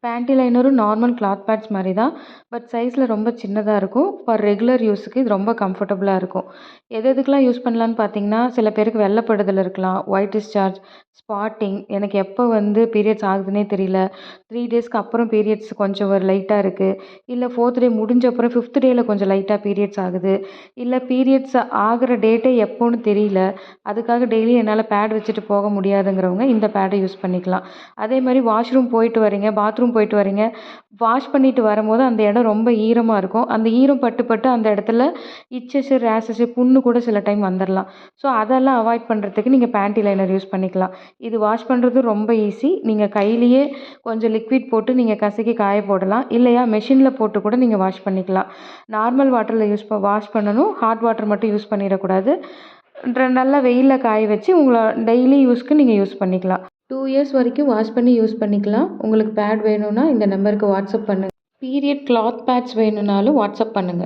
Panty லைனரும் normal cloth bats மாரி தான். But சைஸில ரொம்ப சின்னதா இருக்கும். ஃபார் ரெகுலர் யூஸுக்கு இது ரொம்ப கம்ஃபர்டபுளா இருக்கும். எதுக்கெல்லாம் யூஸ் பண்ணலான்னு பார்த்தீங்கன்னா, சில பேருக்கு வெள்ளப்படுதல் இருக்கலாம், ஒயிட் டிஸ்சார்ஜ், ஸ்பாட்டிங், எனக்கு எப்போ பீரியட்ஸ் ஆகுதுன்னே தெரியல. 3 டேஸ்க்கு அப்புறம் பீரியட்ஸ் கொஞ்சம் ஒரு லைட்டா இருக்கு. இல்ல 4த் டே முடிஞ்ச அப்புறம் 5த் டேல கொஞ்சம் லைட்டா பீரியட்ஸ் ஆகுது. இல்ல பீரியட்ஸ் ஆகுற டேட்டே எப்போன்னு தெரியல. அதுக்காக டெய்லி என்னால பேட் வச்சுட்டு போக முடியாதுங்கிறவங்க இந்த பேட யூஸ் பண்ணிக்கலாம். அதே மாரி வாஷ்ரூம் போயிட்டு வரீங்க, பாத்ரூம் போயிட்டு வரீங்க. வாஷ் பண்ணிட்டு வரும்போது அந்த இடம் ரொம்ப ஈரமா இருக்கும். அந்த ஈரம் பட்டு, பட்டு அந்த இடத்துல இச்சஸு, ரேஷஸு, புண்ணு கூட சில டைம் வந்துரலாம். ஸோ, அதெல்லாம் அவாய்ட் பண்ணுறதுக்கு நீங்க பேண்ட்டி லைனர் யூஸ் பண்ணிக்கலாம். இது வாஷ் பண்ணுறது ரொம்ப ஈஸி. நீங்க கையிலேயே கொஞ்சம் லிக்விட் போட்டு நீங்க கசக்கி காய போடலாம். இல்லையா மெஷின்ல போட்டு கூட நீங்க வாஷ் பண்ணிக்கலாம். நார்மல் வாட்டர்ல வாஷ் பண்ணணும். ஹாட் வாட்டர் மட்டும் யூஸ் பண்ணிறக்கூடாது. நல்லா வெயில்ல காய வச்சு டெய்லி யூஸ்க்கு நீங்க யூஸ் பண்ணிக்கலாம். 2 இயர்ஸ் வரைக்கும் வாஷ் பண்ணி யூஸ் பண்ணிக்கலாம். உங்களுக்கு பேட் வேணும்னா இந்த நம்பருக்கு வாட்ஸ்அப் பண்ணுங்க. பீரியட் கிளாத் பேட்ஸ் வேணும்னாலும் வாட்ஸ்அப் பண்ணுங்க.